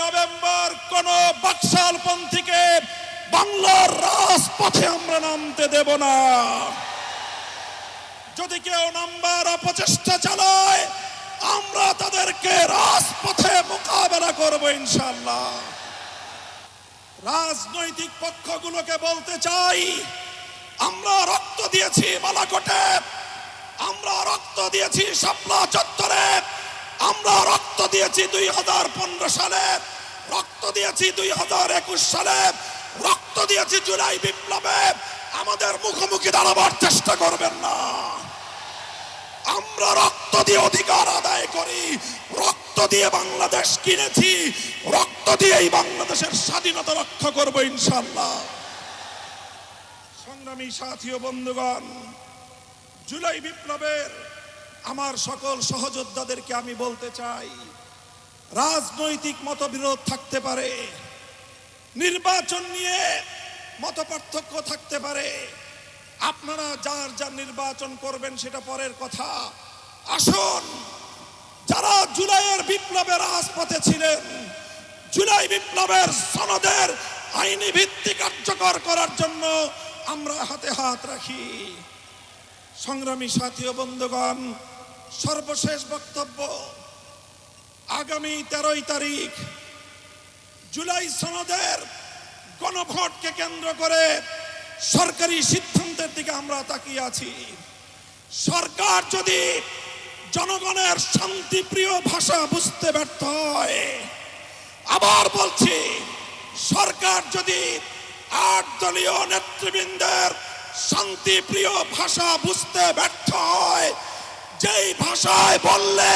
November কোন বাকশালপন্থীকে বাংলার রাজপথে আমরা নামতে দেব না। যদি কেউ নামবার অপচেষ্টা চালায় আমরা তাদেরকে রাজপথে মোকাবেলা করব ইনশাআল্লাহ। রাজনৈতিক পক্ষগুলোকে বলতে চাই, আমরা রক্ত দিয়েছি বালাকোটে, আমরা রক্ত দিয়েছি শাপলা চত্বরে, আমরা রক্ত দিয়েছি 2015 সালে, রক্ত দিয়েছি 2021 সালে, রক্ত দিয়েছি জুলাই বিপ্লবে। আমাদের মুখোমুখি দাঁড়াবার চেষ্টা করবেন না। আমরা রক্ত দিয়ে অধিকার আদায় করি, রক্ত দিয়ে বাংলাদেশ কিনেছি, রক্ত দিয়েই বাংলাদেশের স্বাধীনতা রক্ষা করব ইনশাআল্লাহ। সংগ্রামী সাথী ও বন্ধুগণ, জুলাই বিপ্লবের আমার সকল সহযোদ্ধাদেরকে আমি বলতে চাই, রাজনৈতিক মতবিরোধ থাকতে পারে, নির্বাচন নিয়ে মতপার্থক্য থাকতে পারে, আপনারা যার যার নির্বাচন করবেন সেটা পরের কথা। আসুন, যারা জুলাইয়ের বিপ্লবের রাজপথে ছিলেন, জুলাই বিপ্লবের সনদের আইনি ভিত্তি কার্যকর করার জন্য আমরা হাতে হাত রাখি। সংগ্রামী সাথী ও বন্ধুগণ, সর্বশেষ বক্তব্য, আগামী 13 তারিখ জুলাই সনদের গণভোটকে কেন্দ্র করে সরকারি সিদ্ধান্তের দিকে আমরা তাকিয়ে আছি। সরকার যদি জনগণের শান্তিপ্রিয় ভাষা বুঝতে ব্যর্থ হয়, আবার বলছি, সরকার যদি 8 দলীয় নেতৃবৃন্দের শান্তিপ্রিয় ভাষা বুঝতে ব্যর্থ হয়, যেই ভাষায় বললে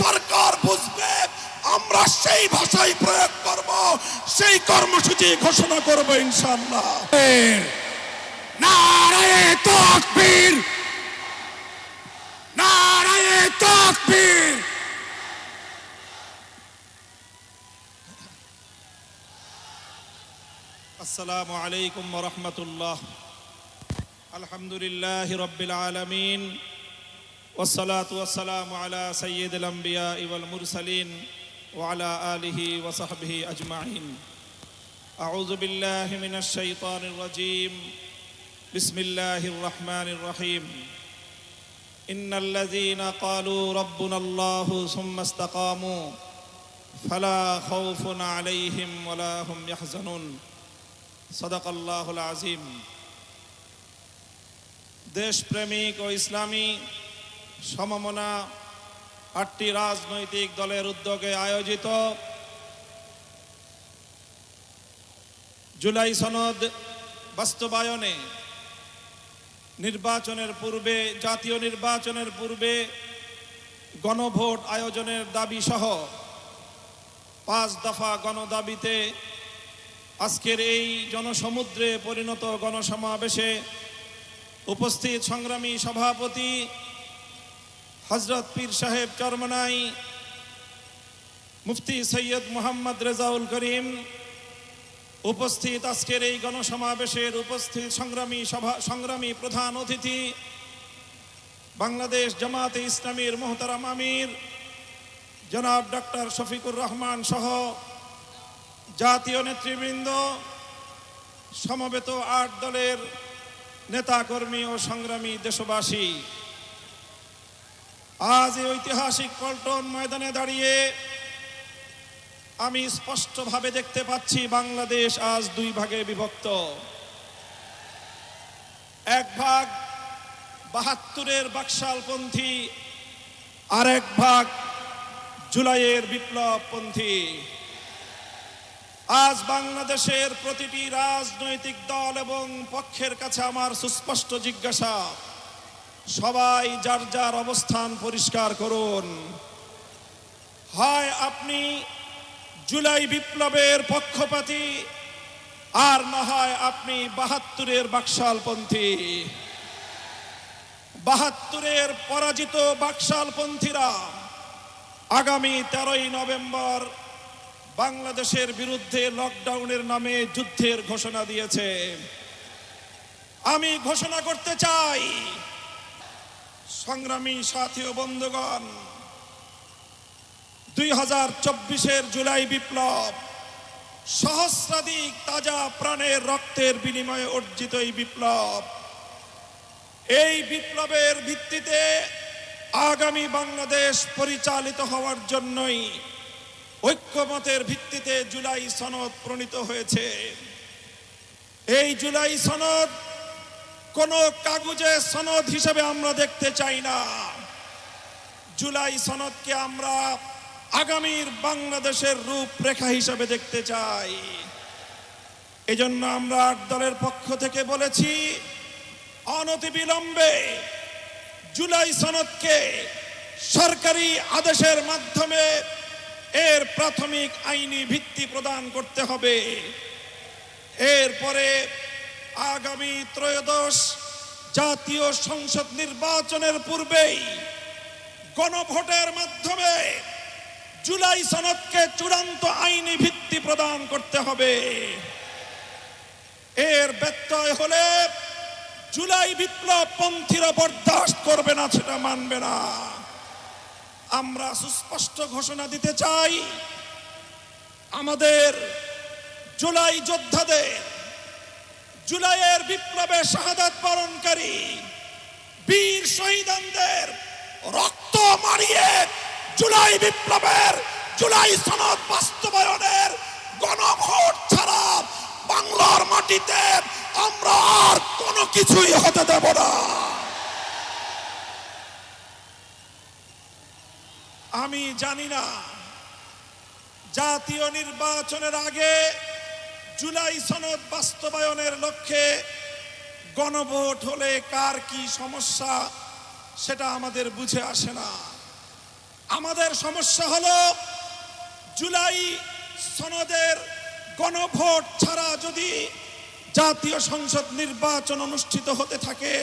সরকার বুঝবে আমরা সেই ভাষাই প্রয়োগ করব, সেই কর্মসূচি ঘোষণা করব ইনশাআল্লাহ। নারায়ে তাকবীর, নারায়ে তাকবীর। আসসালামু আলাইকুম ওয়া রাহমাতুল্লাহ। আলহামদুলিল্লাহি রাব্বিল আলামিন, ওয়াসসালাতু ওয়াসসালামু আলা সাইয়্যিদিল আমবিয়া ওয়াল মুরসালিন ওয়া আলা আলিহি ওয়া সাহবিহি আজমাইন। আউযু বিল্লাহি মিনাশ শাইতানির রাজীম। বিসমিল্লাহির রহমানির রহিম। ইন্নাল্লাযীনা ক্বালু রাব্বুনাল্লাহু সুম্মা ইসতাকামু ফালা খাউফুন আলাইহিম ওয়ালা হুম ইয়াহজানুন। সাদাকাল্লাহুল আযীম। দেশপ্রেমিক ও ইসলামী সমমনা 8টি রাজনৈতিক দলের উদ্যোগে আয়োজিত জুলাই সনদ বাস্তবায়নে নির্বাচনের পূর্বে, জাতীয় নির্বাচনের পূর্বে গণভোট আয়োজনের দাবি সহ 5 দফা গণদাবিতে আজকের এই জনসমুদ্রে পরিণত গণসমাবেশে উপস্থিত সংগ্রামী সভাপতি হযরত পীর সাহেব চরমনাই মুফতি সৈয়দ মোহাম্মদ রেজাউল করিম, উপস্থিত আজকের এই গণসমাবেশের উপস্থিত সংগ্রামী প্রধান অতিথি বাংলাদেশ জামাতে ইসলামীর মোহতারাম আমির জনাব ডক্টর শফিকুর রহমান সহ জাতীয় নেতৃবৃন্দ, সমবেত 8 দলের নেতাকর্মী ও সংগ্রামী দেশবাসী, আজ এই ঐতিহাসিক পল্টন ময়দানে দাঁড়িয়ে আমি স্পষ্টভাবে দেখতে পাচ্ছি বাংলাদেশ আজ 2 ভাগে বিভক্ত। এক ভাগ 72-এর বাকশালপন্থী, আর এক ভাগ জুলাইয়ের বিপ্লবপন্থী। আজ বাংলাদেশের প্রতিটি রাজনৈতিক দল এবং পক্ষের কাছে আমার সুস্পষ্ট জিজ্ঞাসা, সবাই যার যার অবস্থান পরিষ্কার করুন। হয় আপনি জুলাই বিপ্লবের পক্ষপাতী, আর না হয় আপনি 72-এর বাকশালপন্থী। 72-এর পরাজিত বাকশালপন্থীরা আগামী 13 নভেম্বর বাংলাদেশের বিরুদ্ধে লকডাউনের নামে যুদ্ধের ঘোষণা দিয়েছে। আমি ঘোষণা করতে চাই, সংগ্রামী সাথী ও বন্ধুগণ, 2024-এর জুলাই বিপ্লব সহস্রাধিক তাজা প্রাণের রক্তের বিনিময়ে অর্জিত এই বিপ্লব, এই বিপ্লবের ভিত্তিতে আগামী বাংলাদেশ পরিচালিত হওয়ার জন্যই ঐক্যমতের ভিত্তিতে জুলাই সনদ প্রণীত হয়েছে। এই জুলাই সনদ কোনো কাগজে সনদ হিসেবে আমরা দেখতে চাই না। জুলাই সনদকে আমরা আগামীর বাংলাদেশের রূপরেখা হিসেবে দেখতে চাই। এজন্য আমরা ৮ দলের পক্ষ থেকে বলেছি, অনতিবিলম্বে জুলাই সনদকে সরকারি আদেশের মাধ্যমে এর প্রাথমিক আইনি ভিত্তি প্রদান করতে হবে। এরপরে আগামী ত্রয়োদশ জাতীয় সংসদ নির্বাচনের পূর্বেই গণভোটের মাধ্যমে জুলাই সনদকে চূড়ান্ত আইনি ভিত্তি প্রদান করতে হবে। এর ব্যত্যয় হলে জুলাই বিপ্লব পন্থীরা বরদাস্ত করবে না, সেটা মানবে না। আমরা সুস্পষ্ট ঘোষণা দিতে চাই, আমাদের জুলাই যোদ্ধাদের, জুলাইয়ের বিপ্লবে শাহাদাত বরণকারী বীর শহীদদের রক্ত মারিয়ে জুলাই বিপ্লবের, জুলাই সনদ বাস্তবায়নের গণভোট ছাড়া বাংলার মাটিতে আমরা আর কোনো কিছুই হতে দেব না। আমি জানি না জাতীয় নির্বাচনের আগে জুলাই সনদ বাস্তবায়নের লক্ষ্যে গণভোট হলে কার কি সমস্যা, সেটা আমাদের বুঝে আসে না। আমাদের সমস্যা হলো জুলাই সনদের গণভোট ছাড়া যদি জাতীয় সংসদ নির্বাচন অনুষ্ঠিত হতে থাকে,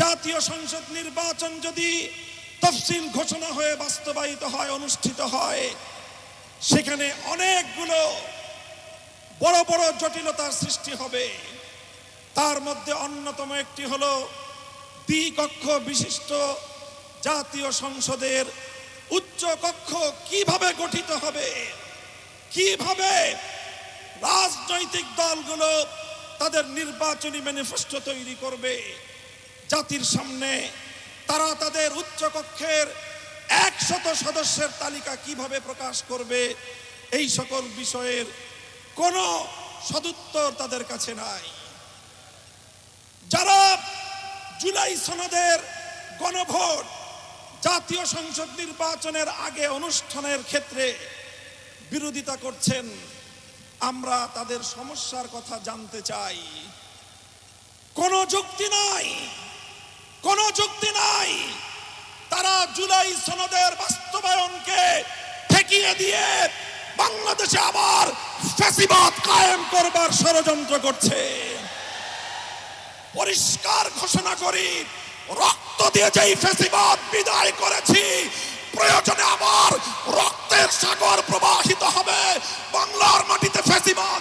জাতীয় সংসদ নির্বাচন যদি তফসিল ঘোষণা হয়ে বাস্তবায়িত হয়, অনুষ্ঠিত হয়, সেখানে অনেকগুলো বড় বড় জটিলতার সৃষ্টি হবে। তার মধ্যে অন্যতম একটি হলো দ্বিকক্ষ বিশিষ্ট জাতীয় সংসদের উচ্চ কক্ষ কিভাবে গঠিত হবে, কিভাবে রাজনৈতিক দলগুলো তাদের নির্বাচনী ম্যানিফেস্টো তৈরি করবে, জাতির সামনে তারা তাদের উচ্চ কক্ষের 100 সদস্যের তালিকা কিভাবে প্রকাশ করবে, এই সকল বিষয়ের কোনো সদুত্তর তাদের কাছে নাই। যারা জুলাই সনদের গণভোট জাতীয় সংসদ নির্বাচনের আগে অনুষ্ঠানের ক্ষেত্রে বিরোধিতা করছেন, আমরা তাদের সমস্যার কথা জানতে চাই। কোনো যুক্তি নাই, কোনো যুক্তি নাই। তারা জুলাই সনদের বাস্তবায়নকে ঠেকিয়ে দিয়ে বাংলাদেশে আবার ফ্যাসিবাদ কায়েম করবার ষড়যন্ত্র করছে। পরিষ্কার ঘোষণা করি, রক্ত দিয়ে যেই ফ্যাসিবাদ বিদায় করেছি, প্রয়োজনে আবার রক্তের সাগর প্রবাহিত হবে। বাংলার মাটিতে ফ্যাসিবাদ